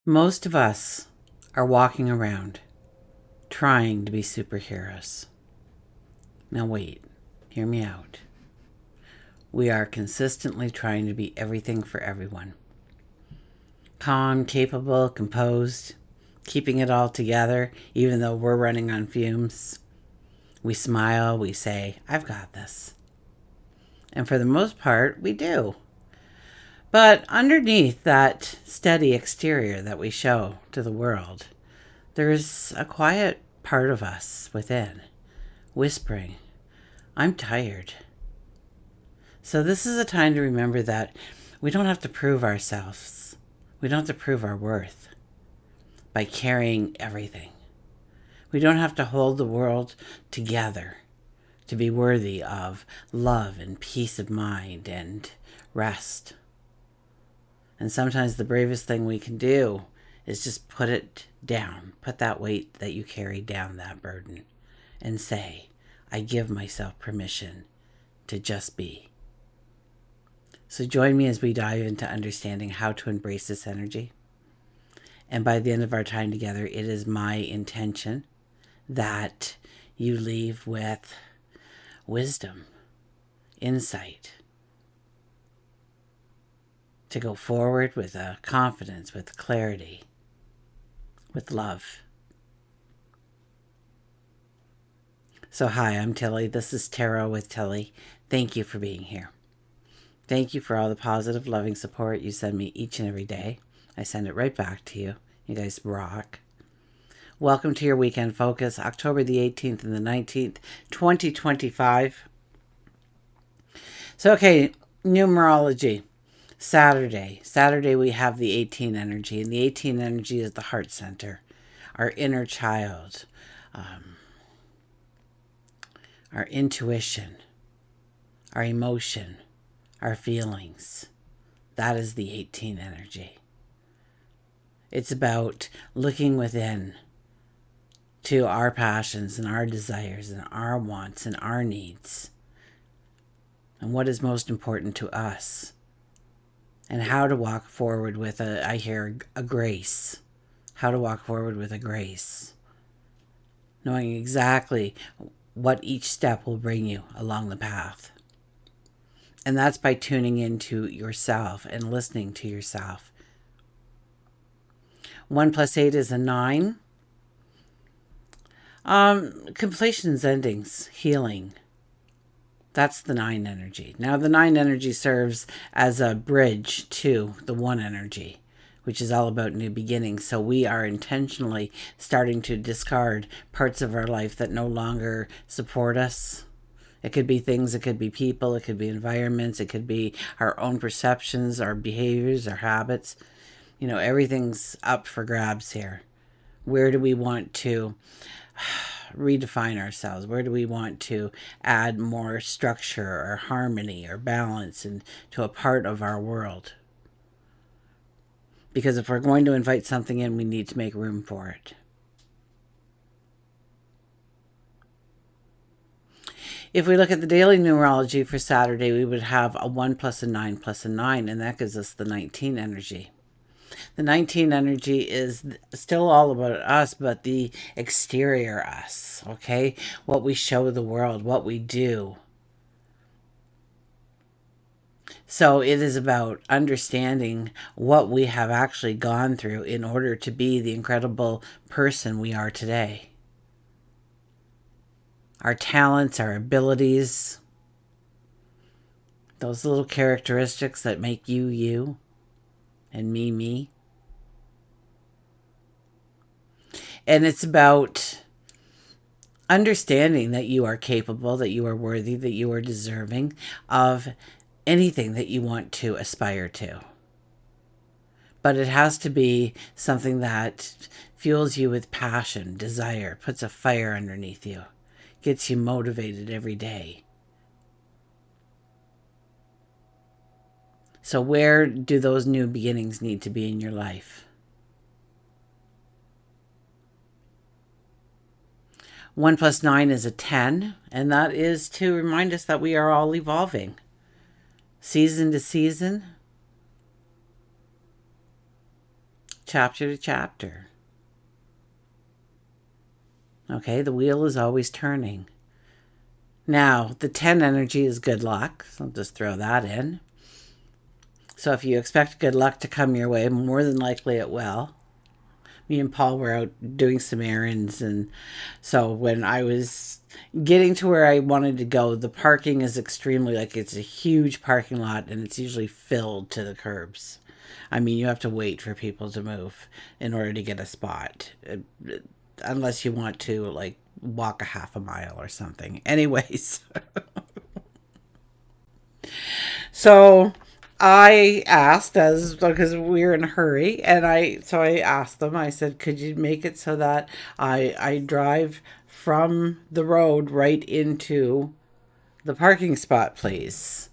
Most of us are walking around trying to be superheroes. Now wait, hear me out. We are consistently trying to be everything for everyone. Calm, capable, composed, keeping it all together, even though we're running on fumes. We smile, we say, I've got this. And for the most part, we do. But underneath that steady exterior that we show to the world, there's a quiet part of us within, whispering, I'm tired. So this is a time to remember that we don't have to prove ourselves. We don't have to prove our worth by carrying everything. We don't have to hold the world together to be worthy of love and peace of mind and rest. And sometimes the bravest thing we can do is just put it down, put that weight that you carry down, that burden, and say, I give myself permission to just be. So join me as we dive into understanding how to embrace this energy. And by the end of our time together, it is my intention that you leave with wisdom, insight, to go forward with a confidence, with clarity, with love. So hi, I'm Tilly. This is Tarot with Tilly. Thank you for being here. Thank you for all the positive, loving support you send me each and every day. I send it right back to you. You guys rock. Welcome to your weekend focus, October the 18th and the 19th, 2025. So, okay, numerology. Saturday we have the 18 energy, and the 18 energy is the heart center, our inner child, our intuition, our emotion, our feelings. That is the 18 energy. It's about looking within to our passions and our desires and our wants and our needs, and what is most important to us, and how to walk forward with a grace. How to walk forward with a grace. Knowing exactly what each step will bring you along the path. And that's by tuning into yourself and listening to yourself. 1 + 8 is a 9. Completions, endings, healing. That's the 9 energy. Now, the 9 energy serves as a bridge to the 1 energy, which is all about new beginnings. So we are intentionally starting to discard parts of our life that no longer support us. It could be things, it could be people, it could be environments, it could be our own perceptions, our behaviors, our habits. You know, everything's up for grabs here. Where do we want to redefine ourselves? Where do we want to add more structure or harmony or balance into a part of our world? Because if we're going to invite something in, we need to make room for it. If we look at the daily numerology for Saturday, we would have a 1 + a 9 + a 9, and that gives us the 19 energy. The 19 energy is still all about us, but the exterior us, okay? What we show the world, what we do. So it is about understanding what we have actually gone through in order to be the incredible person we are today. Our talents, our abilities, those little characteristics that make you, you, and me. And it's about understanding that you are capable, that you are worthy, that you are deserving of anything that you want to aspire to. But it has to be something that fuels you with passion, desire, puts a fire underneath you, gets you motivated every day. So where do those new beginnings need to be in your life? 1 + 9 is a 10, and that is to remind us that we are all evolving. Season to season, chapter to chapter. Okay, the wheel is always turning. Now, the 10 energy is good luck, so I'll just throw that in. So if you expect good luck to come your way, more than likely it will. Me and Paul were out doing some errands, and so when I was getting to where I wanted to go, the parking is extremely, like, it's a huge parking lot, and it's usually filled to the curbs. I mean, you have to wait for people to move in order to get a spot, unless you want to, like, walk a half a mile or something. Anyways, so I asked, as because we were in a hurry, and I asked them. I said, "Could you make it so that I drive from the road right into the parking spot, please?"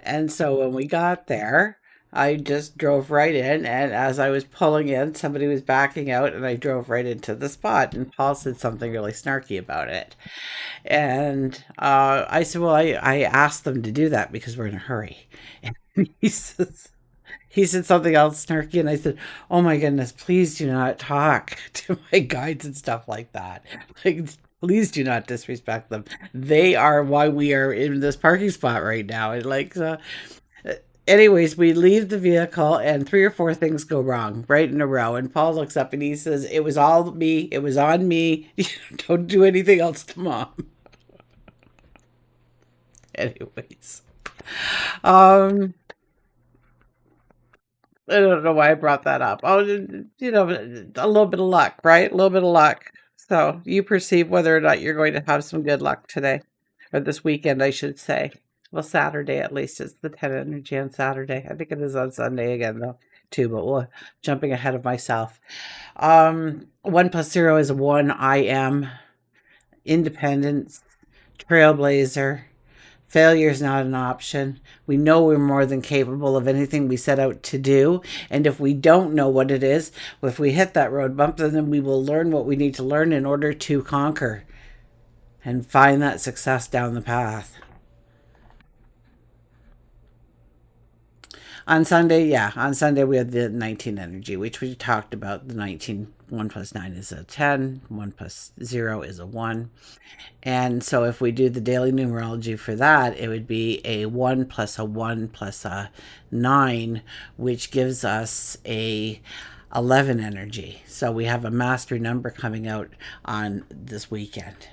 And so when we got there, I just drove right in, and as I was pulling in, somebody was backing out, and I drove right into the spot. And Paul said something really snarky about it, and I said, "Well, I asked them to do that because we're in a hurry." And he said something else snarky, and I said, "Oh my goodness, please do not talk to my guides and stuff like that. Like, please do not disrespect them. They are why we are in this parking spot right now." And like, anyways, we leave the vehicle, and three or four things go wrong right in a row. And Paul looks up and he says, "It was all me. It was on me. Don't do anything else to mom." Anyways, um, I don't know why I brought that up. Oh, a little bit of luck, right? A little bit of luck. So you perceive whether or not you're going to have some good luck today, or this weekend, I should say. Well, Saturday at least. It's the 10 energy on Saturday. I think it is on Sunday again, though, too, but we're jumping ahead of myself. 1 plus 0 is 1. I am independence, trailblazer. Failure is not an option. We know we're more than capable of anything we set out to do. And if we don't know what it is, if we hit that road bump, then we will learn what we need to learn in order to conquer and find that success down the path. On Sunday, yeah, on Sunday we had the 19 energy, which we talked about. The 19, 1 plus 9 is a 10, 1 plus 0 is a 1. And so if we do the daily numerology for that, it would be a 1 plus a 1 plus a 9, which gives us a 11 energy. So we have a mastery number coming out on this weekend.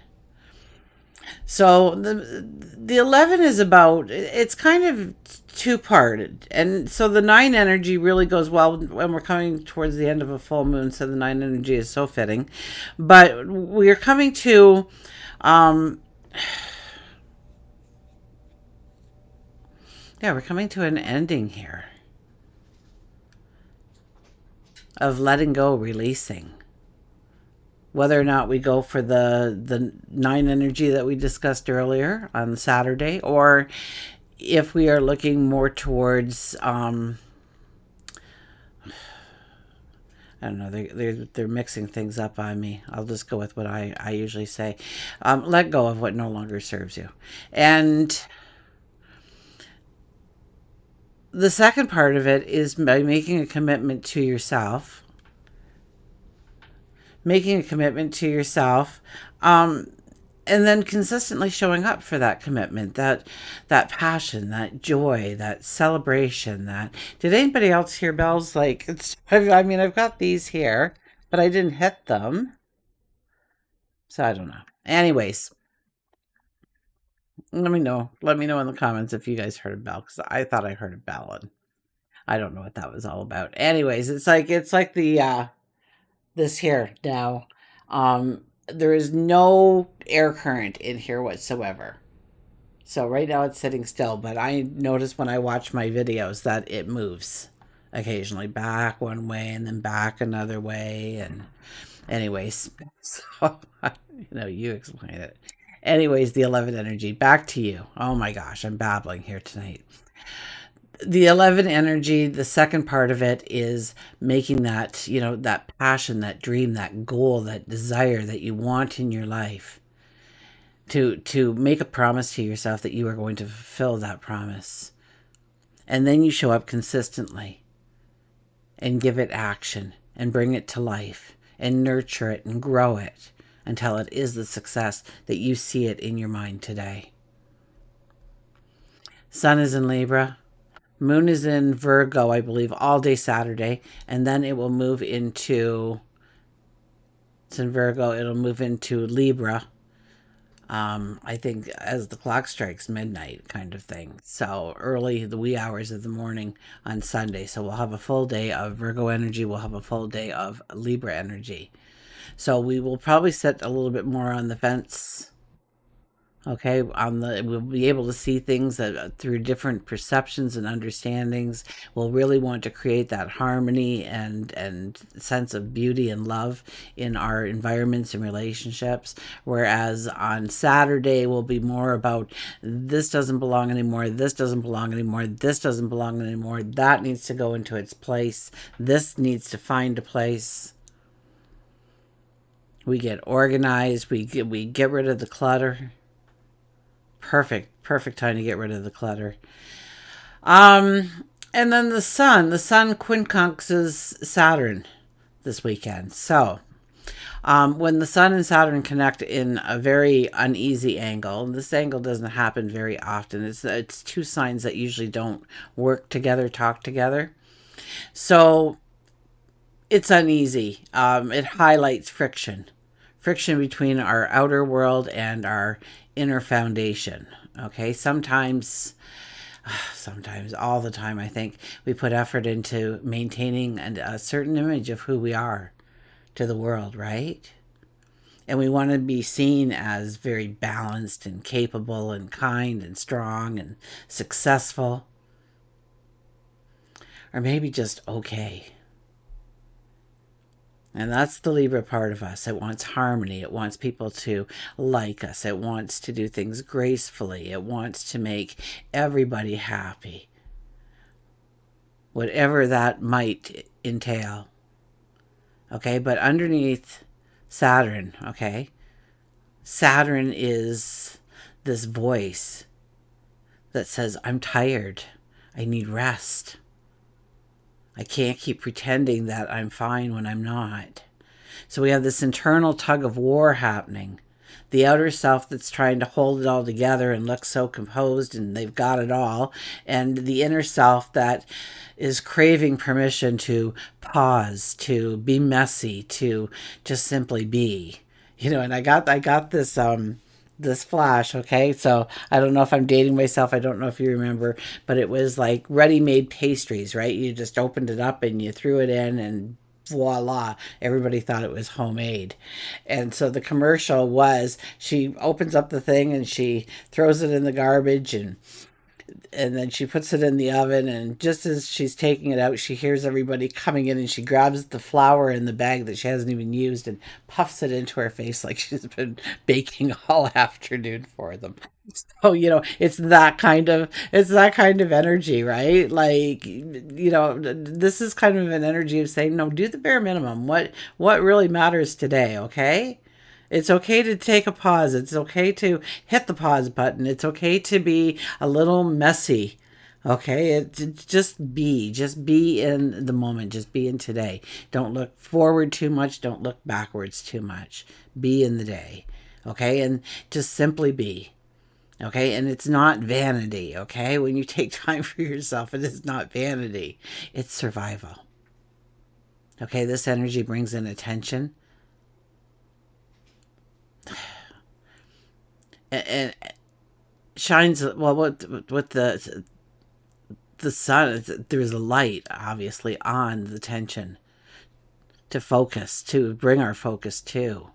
So the 11 is about, it's kind of two-parted. And so the 9 energy really goes well when we're coming towards the end of a full moon, so the 9 energy is so fitting. But we're coming to yeah, we're coming to an ending here of letting go, releasing. Whether or not we go for the 9 energy that we discussed earlier on Saturday, or if we are looking more towards I don't know, they're mixing things up on me. I'll just go with what I usually say. Let go of what no longer serves you. And the second part of it is by making a commitment to yourself. Making a commitment to yourself. And then consistently showing up for that commitment, that passion, that joy, that celebration. That did anybody else hear bells? Like, it's, I mean, I've got these here, but I didn't hit them, so I don't know. Anyways, let me know. Let me know in the comments if you guys heard a bell, because I thought I heard a bell, and I don't know what that was all about. Anyways, it's like the this here now. There is no air current in here whatsoever. So right now it's sitting still, but I notice when I watch my videos that it moves occasionally, back one way and then back another way. And anyways, so you explain it. Anyways, the 11 energy, back to you. Oh my gosh, I'm babbling here tonight. The 11 energy, the second part of it is making that, that passion, that dream, that goal, that desire that you want in your life, to make a promise to yourself that you are going to fulfill that promise. And then you show up consistently and give it action. and bring it to life and nurture it and grow it until it is the success that you see it in your mind today. Sun is in Libra. Moon is in Virgo, I believe, all day Saturday. And then it will move into, it's in Virgo, it'll move into Libra. I think as the clock strikes midnight kind of thing. So early, the wee hours of the morning on Sunday. So we'll have a full day of Virgo energy. We'll have a full day of Libra energy. So we will probably sit a little bit more on the fence. Okay, we'll be able to see things through different perceptions and understandings. We'll really want to create that harmony and sense of beauty and love in our environments and relationships. Whereas on Saturday, will be more about this doesn't belong anymore, this doesn't belong anymore, this doesn't belong anymore, that needs to go into its place, this needs to find a place. We get organized, we get rid of the clutter. Perfect time to get rid of the clutter. And then the sun quincunxes Saturn this weekend. So when the sun and Saturn connect in a very uneasy angle, and this angle doesn't happen very often, it's two signs that usually don't work together, talk together. So it's uneasy. It highlights friction between our outer world and our inner foundation. Okay, sometimes all the time, I think we put effort into maintaining a certain image of who we are to the world, right? And we want to be seen as very balanced and capable and kind and strong and successful, or maybe just okay. And that's the Libra part of us. It wants harmony. It wants people to like us. It wants to do things gracefully. It wants to make everybody happy, whatever that might entail. Okay, but underneath Saturn, okay, Saturn is this voice that says, I'm tired. I need rest. I can't keep pretending that I'm fine when I'm not. So we have this internal tug of war happening. The outer self that's trying to hold it all together and look so composed and they've got it all. And the inner self that is craving permission to pause, to be messy, to just simply be. And I got this flash, okay? So I don't know if I'm dating myself. I don't know if you remember, but it was like ready-made pastries, right? You just opened it up and you threw it in and voila, everybody thought it was homemade. And so the commercial was, she opens up the thing and she throws it in the garbage and then she puts it in the oven, and just as she's taking it out, she hears everybody coming in, and she grabs the flour in the bag that she hasn't even used and puffs it into her face like she's been baking all afternoon for them. So, it's that kind of energy, right? Like, this is kind of an energy of saying, no, do the bare minimum. What really matters today, okay? It's okay to take a pause. It's okay to hit the pause button. It's okay to be a little messy. Okay, it's just be in the moment. Just be in today. Don't look forward too much. Don't look backwards too much. Be in the day. Okay, and just simply be. Okay, and it's not vanity. Okay, when you take time for yourself, it is not vanity. It's survival. Okay, this energy brings in attention. And shines well with the sun. There's a light obviously on the tension to focus, to bring our focus to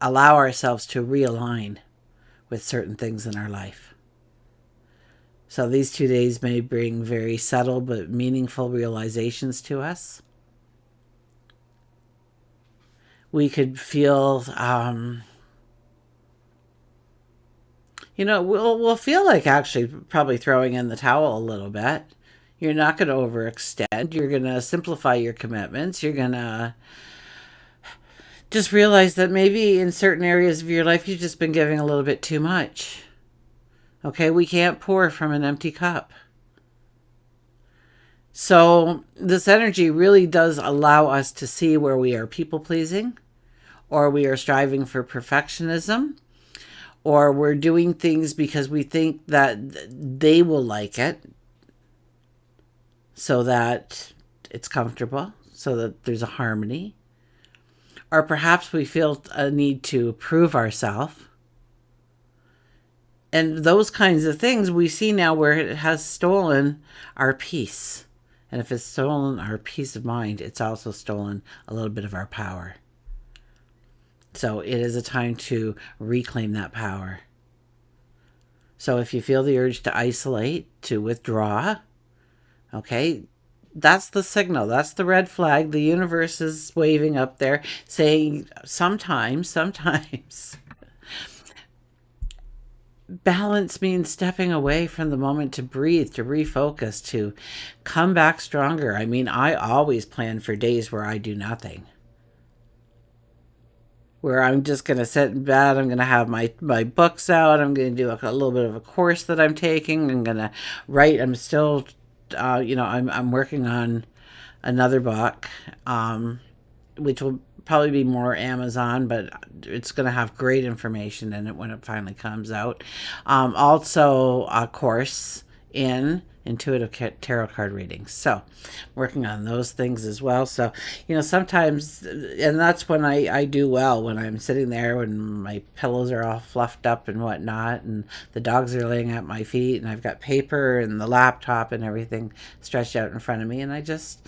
allow ourselves to realign with certain things in our life. So these 2 days may bring very subtle but meaningful realizations to us. We could feel, we'll feel like actually probably throwing in the towel a little bit. You're not going to overextend. You're going to simplify your commitments. You're going to just realize that maybe in certain areas of your life, you've just been giving a little bit too much. Okay, we can't pour from an empty cup. So this energy really does allow us to see where we are people pleasing, or we are striving for perfectionism, or we're doing things because we think that they will like it so that it's comfortable, so that there's a harmony. Or perhaps we feel a need to prove ourselves. And those kinds of things we see now where it has stolen our peace. And if it's stolen our peace of mind, it's also stolen a little bit of our power. So it is a time to reclaim that power. So if you feel the urge to isolate, to withdraw, okay, that's the signal. That's the red flag. The universe is waving up there saying sometimes. Balance means stepping away from the moment to breathe, to refocus, to come back stronger. I mean, I always plan for days where I do nothing. Where I'm just going to sit in bed. I'm going to have my books out. I'm going to do a little bit of a course that I'm taking. I'm going to write. I'm still, I'm working on another book, which will probably be more Amazon, but it's going to have great information in it when it finally comes out. Also, a course in intuitive tarot card readings. So, working on those things as well. So, sometimes, and that's when I do well, when I'm sitting there, when my pillows are all fluffed up and whatnot, and the dogs are laying at my feet, and I've got paper and the laptop and everything stretched out in front of me, and I just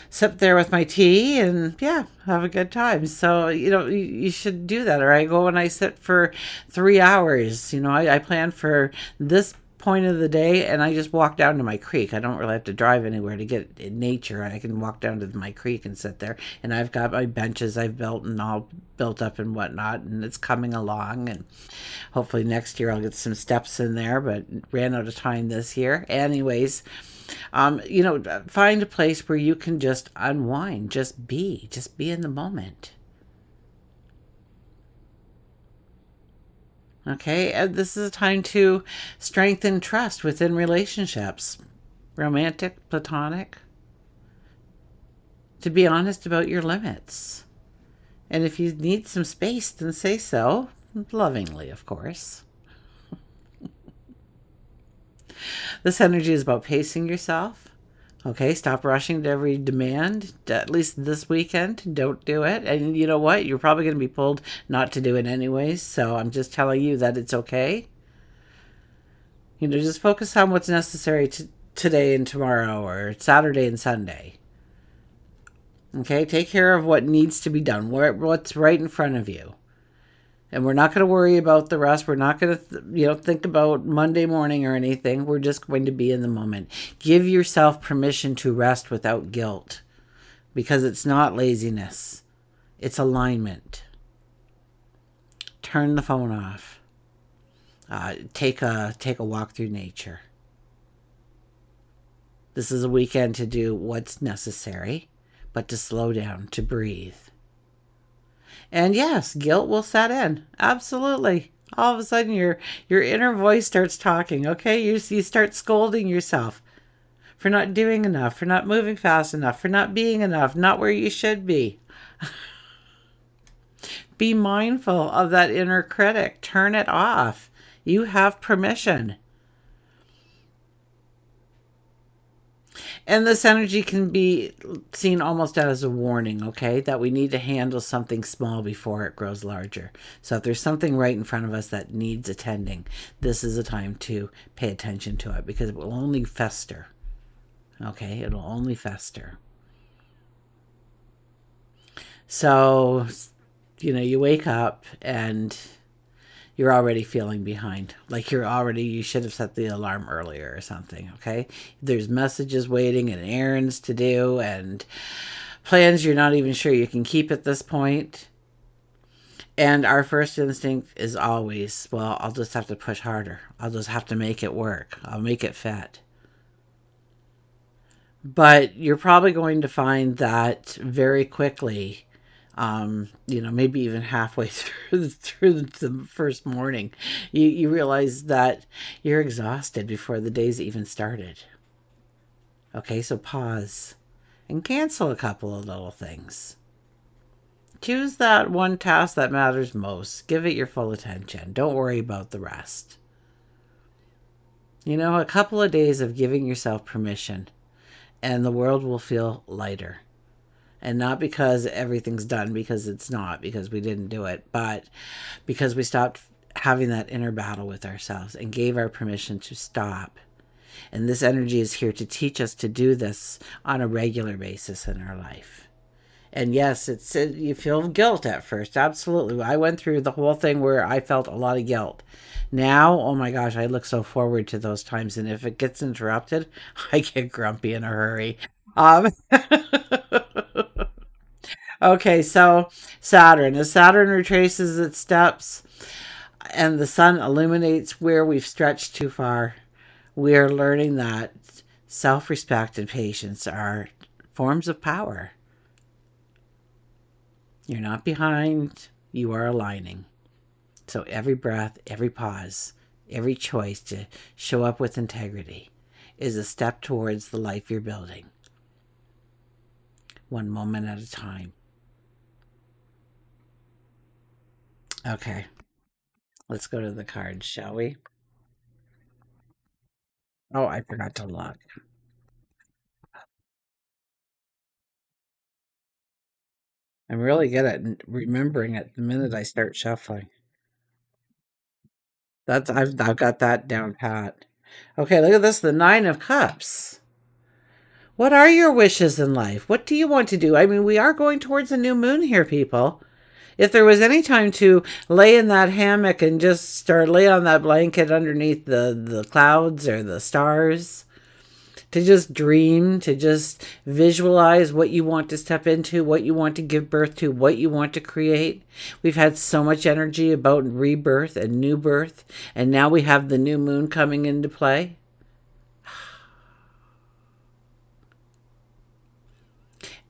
sit there with my tea and have a good time. So you should do that. Or I go and I sit for 3 hours. I plan for this point of the day and I just walk down to my creek. I don't really have to drive anywhere to get in nature. I can walk down to my creek and sit there, and I've got my benches I've built and all built up and whatnot, and it's coming along, and hopefully next year I'll get some steps in there, but ran out of time this year. Anyways, find a place where you can just unwind, just be in the moment. Okay, and this is a time to strengthen trust within relationships, romantic, platonic, to be honest about your limits. And if you need some space, then say so, lovingly, of course. This energy is about pacing yourself. Okay, stop rushing to every demand. At least this weekend, don't do it. And you know what? You're probably going to be pulled not to do it anyways. So I'm just telling you that it's okay. Just focus on what's necessary today and tomorrow, or Saturday and Sunday. Okay, take care of what needs to be done, what's right in front of you. And we're not going to worry about the rest. We're not going to, think about Monday morning or anything. We're just going to be in the moment. Give yourself permission to rest without guilt, because it's not laziness. It's alignment. Turn the phone off. Take a walk through nature. This is a weekend to do what's necessary, but to slow down, to breathe. And yes, guilt will set in. Absolutely. All of a sudden, your inner voice starts talking. Okay, you start scolding yourself for not doing enough, for not moving fast enough, for not being enough, not where you should be. Be mindful of that inner critic. Turn it off. You have permission. And this energy can be seen almost as a warning, okay, that we need to handle something small before it grows larger. So if there's something right in front of us that needs attending, this is a time to pay attention to it, because it will only fester. Okay, it'll only fester. So, you wake up and you're already feeling behind. Like you should have set the alarm earlier or something, okay? There's messages waiting and errands to do and plans you're not even sure you can keep at this point. And our first instinct is always, well, I'll just have to push harder. I'll just have to make it work. I'll make it fit. But you're probably going to find that very quickly, maybe even halfway through the first morning, you realize that you're exhausted before the day's even started. Okay, so pause and cancel a couple of little things. Choose that one task that matters most. Give it your full attention. Don't worry about the rest. A couple of days of giving yourself permission, and the world will feel lighter. And not because everything's done, because it's not, because we didn't do it, but because we stopped having that inner battle with ourselves and gave our permission to stop. And this energy is here to teach us to do this on a regular basis in our life. And yes, you feel guilt at first. Absolutely. I went through the whole thing where I felt a lot of guilt. Now, oh my gosh, I look so forward to those times. And if it gets interrupted, I get grumpy in a hurry. Um, okay, so Saturn. As Saturn retraces its steps and the sun illuminates where we've stretched too far, we are learning that self respect and patience are forms of power. You're not behind, you are aligning. So every breath, every pause, every choice to show up with integrity is a step towards the life you're building. One moment at a time. Okay, let's go to the cards, shall we? Oh, I forgot to look. I'm really good at remembering it the minute I start shuffling. I've got that down pat. Okay, look at this, the 9 of Cups. What are your wishes in life? What do you want to do? I mean, we are going towards a new moon here, people. If there was any time to lay in that hammock and just start lay on that blanket underneath the clouds or the stars, to just dream, to just visualize what you want to step into, what you want to give birth to, what you want to create. We've had so much energy about rebirth and new birth, and now we have the new moon coming into play.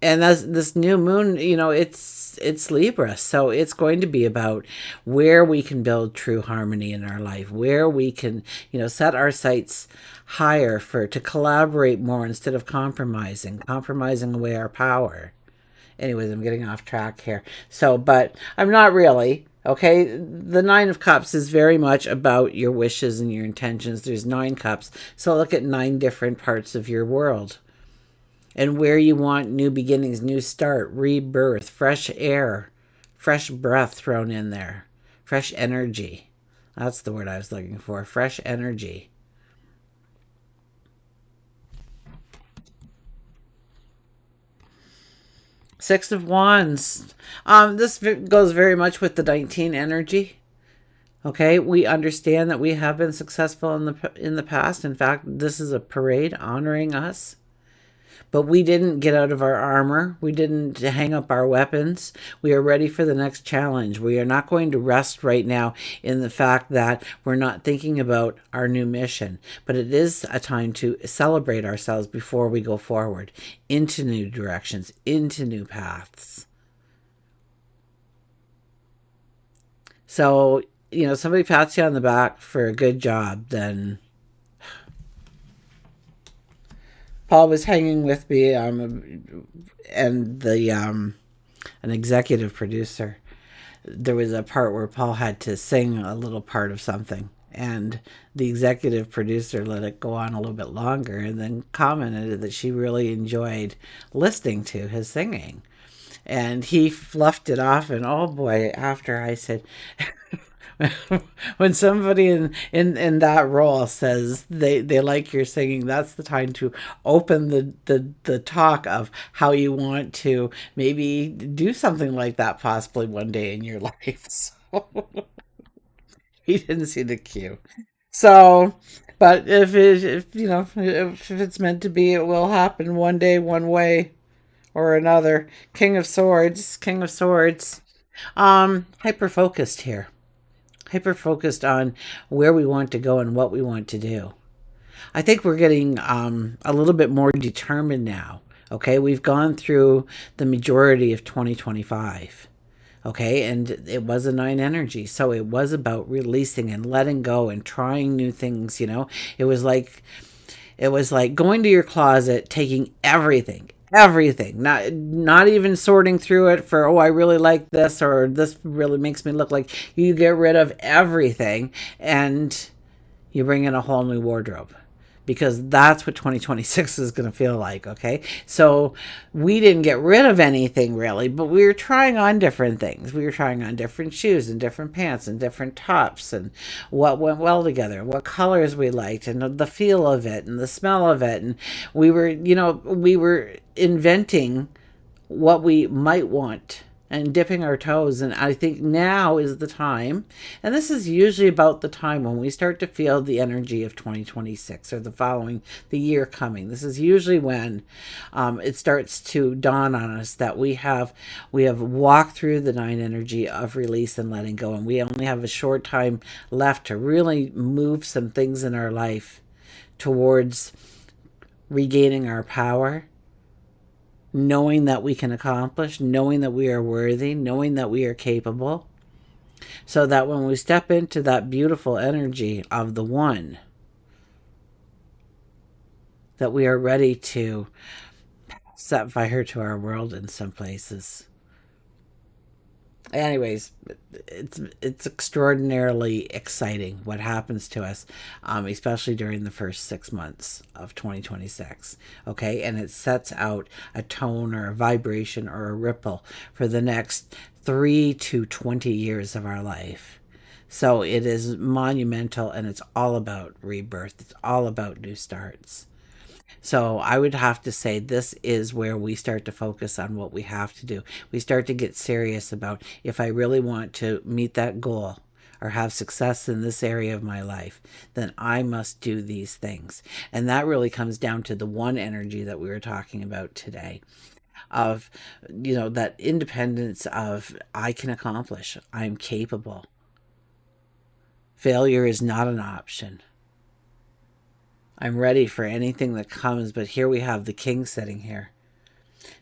And this new moon, it's Libra, so it's going to be about where we can build true harmony in our life, where we can, set our sights higher to collaborate more instead of compromising away our power. Anyways, I'm getting off track here. So, but I'm not really. Okay, the 9 of Cups is very much about your wishes and your intentions. There's 9 cups, so look at 9 different parts of your world and where you want new beginnings, new start, rebirth, fresh air, fresh breath thrown in there, fresh energy. That's the word I was looking for, fresh energy. Six of Wands. This goes very much with the 19 energy. Okay, we understand that we have been successful in the past. In fact, this is a parade honoring us. But we didn't get out of our armor. We didn't hang up our weapons. We are ready for the next challenge. We are not going to rest right now in the fact that we're not thinking about our new mission. But it is a time to celebrate ourselves before we go forward into new directions, into new paths. So, somebody pats you on the back for a good job, then Paul was hanging with me, and an executive producer. There was a part where Paul had to sing a little part of something, and the executive producer let it go on a little bit longer, and then commented that she really enjoyed listening to his singing. And he fluffed it off, and oh boy, after I said, when somebody in that role says they like your singing, that's the time to open the talk of how you want to maybe do something like that possibly one day in your life. So he didn't see the cue. So, but if it's meant to be, it will happen one day, one way or another. King of Swords. Hyper focused here, hyper focused on where we want to go and what we want to do. I think we're getting a little bit more determined now. Okay, we've gone through the majority of 2025. Okay, and it was a 9 energy, so it was about releasing and letting go and trying new things. It was like It was like going to your closet, taking everything, not even sorting through it for, oh, I really like this, or this really makes me look like. You get rid of everything and you bring in a whole new wardrobe, because that's what 2026 is going to feel like. Okay, so we didn't get rid of anything really, but we were trying on different things. We were trying on different shoes and different pants and different tops, and what went well together, what colors we liked, and the feel of it and the smell of it. And we were inventing what we might want and dipping our toes. And I think now is the time, and this is usually about the time when we start to feel the energy of 2026, or the year coming. This is usually when it starts to dawn on us that we have walked through the nine energy of release and letting go, and we only have a short time left to really move some things in our life towards regaining our power, knowing that we can accomplish, knowing that we are worthy, knowing that we are capable, so that when we step into that beautiful energy of the one, that we are ready to set fire to our world in some places. Anyways, it's extraordinarily exciting what happens to us, especially during the first 6 months of 2026. Okay, and it sets out a tone or a vibration or a ripple for the next 3 to 20 years of our life. So it is monumental, and it's all about rebirth. It's all about new starts. So I would have to say this is where we start to focus on what we have to do. We start to get serious about, if I really want to meet that goal or have success in this area of my life, then I must do these things. And that really comes down to the one energy that we were talking about today, of, that independence of, I can accomplish, I'm capable. Failure is not an option. I'm ready for anything that comes. But here we have the king sitting here,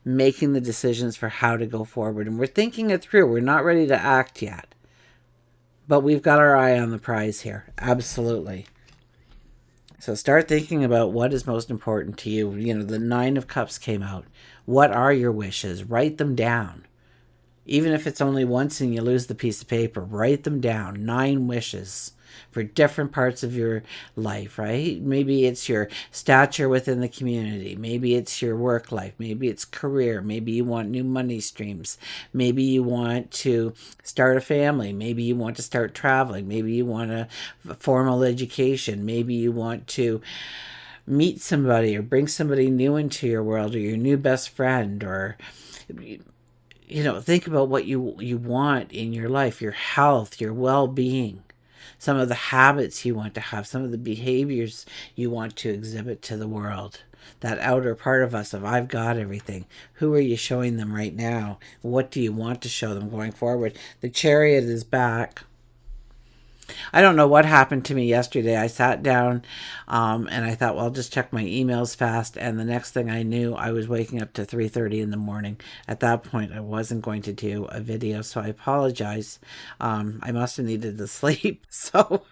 making the decisions for how to go forward. And we're thinking it through. We're not ready to act yet, but we've got our eye on the prize here. Absolutely. So start thinking about what is most important to you. The Nine of Cups came out. What are your wishes? Write them down. Even if it's only once and you lose the piece of paper, write them down. 9 wishes for different parts of your life, right? Maybe it's your stature within the community. Maybe it's your work life. Maybe it's career. Maybe you want new money streams. Maybe you want to start a family. Maybe you want to start traveling. Maybe you want a formal education. Maybe you want to meet somebody or bring somebody new into your world, or your new best friend, or think about what you want in your life, your health, your well-being, some of the habits you want to have, some of the behaviors you want to exhibit to the world. That outer part of us of, I've got everything. Who are you showing them right now? What do you want to show them going forward? The Chariot is back. I don't know what happened to me yesterday. I sat down and I thought, well, I'll just check my emails fast. And the next thing I knew, I was waking up to 3:30 in the morning. At that point, I wasn't going to do a video, so I apologize. I must have needed the sleep. So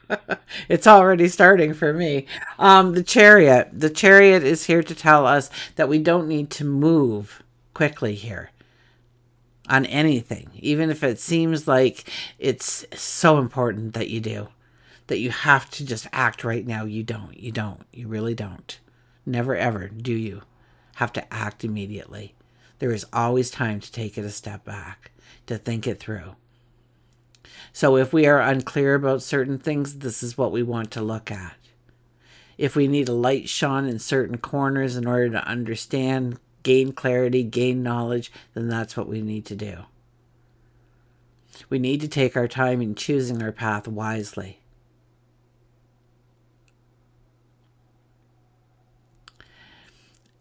it's already starting for me. The Chariot. The Chariot is here to tell us that we don't need to move quickly here on anything, even if it seems like it's so important that you do, that you have to just act right now. You don't. You really don't. Never ever do you have to act immediately. There is always time to take it a step back, to think it through. So if we are unclear about certain things, this is what we want to look at. If we need a light shone in certain corners in order to understand, gain clarity, gain knowledge, then that's what we need to do. We need to take our time in choosing our path wisely.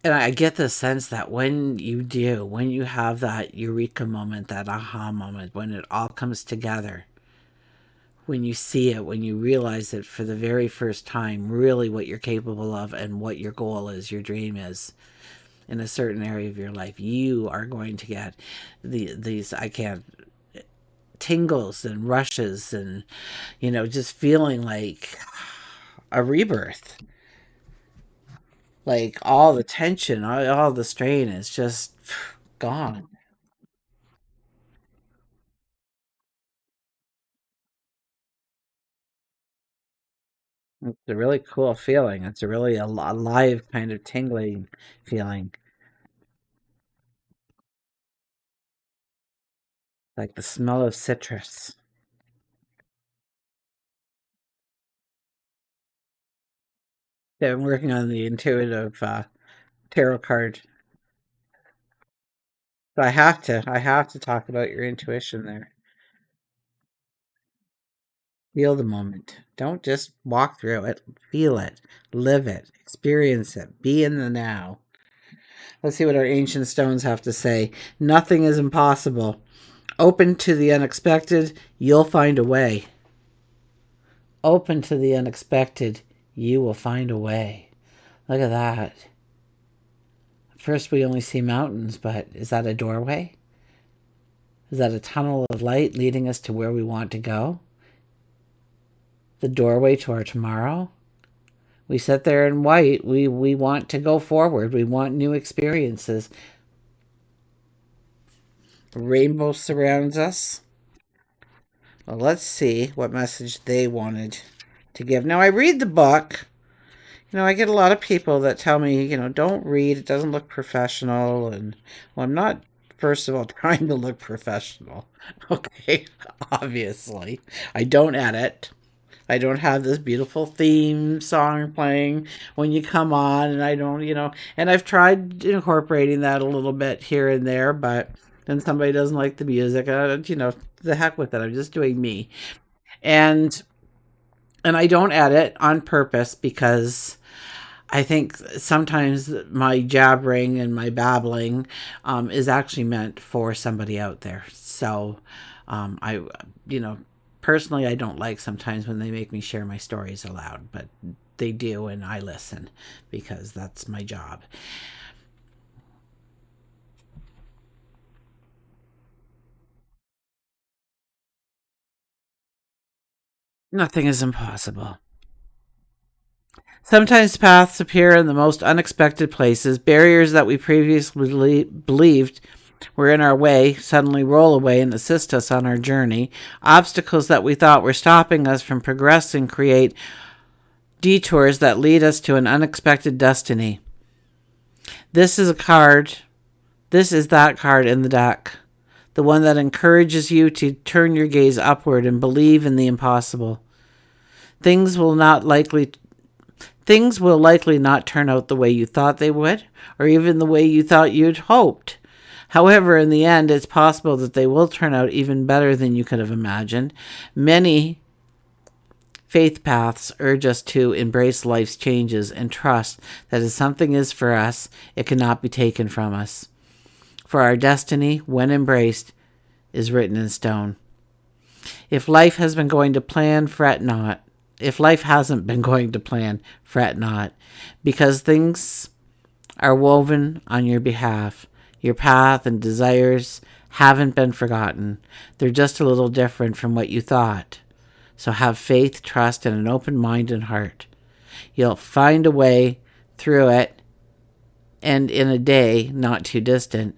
And I get the sense that when you have that eureka moment, that aha moment, when it all comes together, when you see it, when you realize it for the very first time, really what you're capable of and what your goal is, your dream is, in a certain area of your life, you are going to get these tingles and rushes, and just feeling like a rebirth. Like all the tension, all the strain is just gone. It's a really cool feeling. It's a really alive kind of tingling feeling, like the smell of citrus. Yeah, I'm working on the intuitive tarot card. So I have to talk about your intuition there. Feel the moment. Don't just walk through it. Feel it, live it, experience it, be in the now. Let's see what our ancient stones have to say. Nothing is impossible. Open to the unexpected, you'll find a way. Open to the unexpected, you will find a way. Look at that. First, we only see mountains, but is that a doorway? Is that a tunnel of light leading us to where we want to go? The doorway to our tomorrow? We sit there in white. We want to go forward. We want new experiences. A rainbow surrounds us. Well, let's see what message they wanted to give. Now, I read the book. I get a lot of people that tell me, don't read. It doesn't look professional. And, well, I'm not, first of all, trying to look professional. Okay, obviously. I don't edit. I don't have this beautiful theme song playing when you come on, and I don't, and I've tried incorporating that a little bit here and there, but then somebody doesn't like the music. The heck with it. I'm just doing me, and I don't edit on purpose because I think sometimes my jabbering and my babbling is actually meant for somebody out there. So I, you know, personally, I don't like sometimes when they make me share my stories aloud, but they do, and I listen because that's my job. Nothing is impossible. Sometimes paths appear in the most unexpected places. Barriers that we previously believed were in our way suddenly roll away and assist us on our journey. Obstacles that we thought were stopping us from progressing create detours that lead us to an unexpected destiny. This is a card. This is that card in the deck. The one that encourages you to turn your gaze upward and believe in the impossible. Things will not likely Things will likely not turn out the way you thought they would, or even the way you thought you'd hoped. However, in the end, it's possible that they will turn out even better than you could have imagined. Many faith paths urge us to embrace life's changes and trust that if something is for us, it cannot be taken from us. For our destiny, when embraced, is written in stone. If life has been going to plan, fret not. If life hasn't been going to plan, fret not, because things are woven on your behalf. Your path and desires haven't been forgotten. They're just a little different from what you thought. So have faith, trust, and an open mind and heart. You'll find a way through it, and in a day not too distant,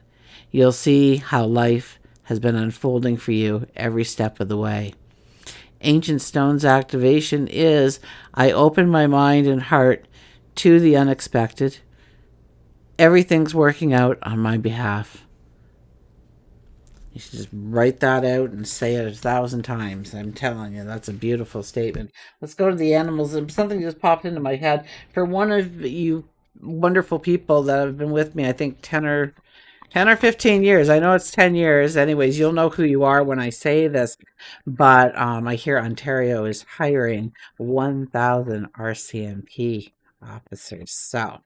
you'll see how life has been unfolding for you every step of the way. Ancient Stones activation is I open my mind and heart to the unexpected. Everything's working out on my behalf. You should just write that out and say it 1,000 times. I'm telling you, that's a beautiful statement. Let's go to the animals. Something just popped into my head. For one of you wonderful people that have been with me, I think 10 or 15 years. I know it's 10 years. Anyways, you'll know who you are when I say this. But I hear Ontario is hiring 1,000 RCMP officers. So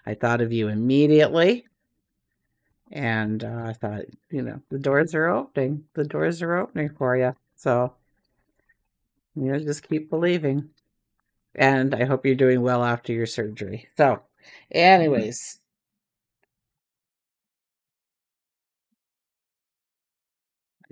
I thought of you immediately. And I thought, the doors are opening. The doors are opening for you. So, just keep believing. And I hope you're doing well after your surgery. So, anyways,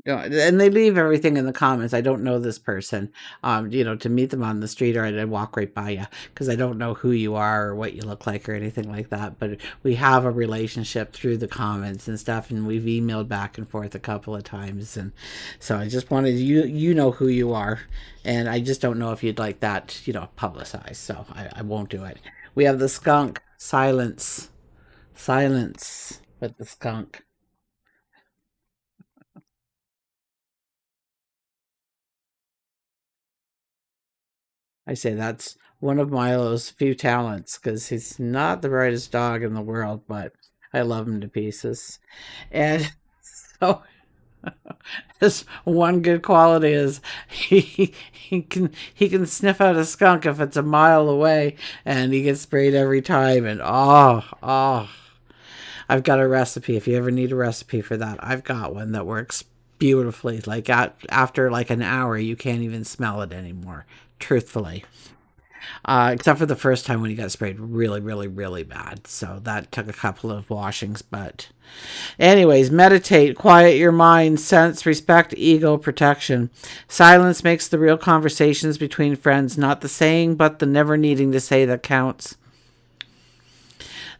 And they leave everything in the comments. I don't know this person. To meet them on the street, or I'd walk right by you because I don't know who you are or what you look like or anything like that. But we have a relationship through the comments and stuff, and we've emailed back and forth a couple of times. And so I just wanted you know who you are, and I just don't know if you'd like that, publicized. So I won't do it. We have the skunk. Silence. Silence with the skunk. I say that's one of Milo's few talents because he's not the brightest dog in the world, but I love him to pieces. And so this one good quality is he can sniff out a skunk if it's a mile away, and he gets sprayed every time. And I've got a recipe. If you ever need a recipe for that, I've got one that works beautifully. Like after like an hour, you can't even smell it anymore. Truthfully, except for the first time when he got sprayed really, really, really bad. So that took a couple of washings. But, anyways, meditate, quiet your mind, sense, respect, ego, protection. Silence makes the real conversations between friends, not the saying, but the never needing to say that counts.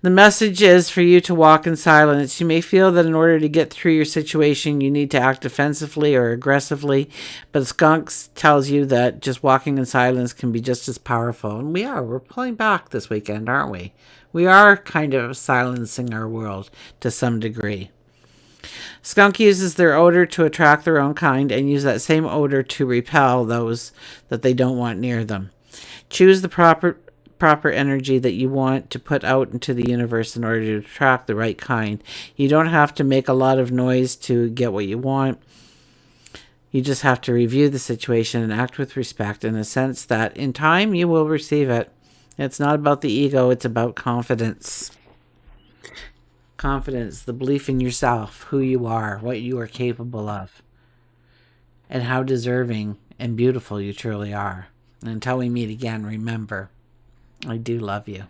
The message is for you to walk in silence. You may feel that in order to get through your situation, you need to act defensively or aggressively, but Skunks tells you that just walking in silence can be just as powerful. And we're pulling back this weekend, aren't we? We are kind of silencing our world to some degree. Skunk uses their odor to attract their own kind and use that same odor to repel those that they don't want near them. Choose the proper energy that you want to put out into the universe in order to attract the right kind. You don't have to make a lot of noise to get what you want. You just have to review the situation and act with respect in a sense that in time you will receive it. It's not about the ego, it's about confidence. Confidence, the belief in yourself, who you are, what you are capable of, and how deserving and beautiful you truly are. And until we meet again, remember, I do love you.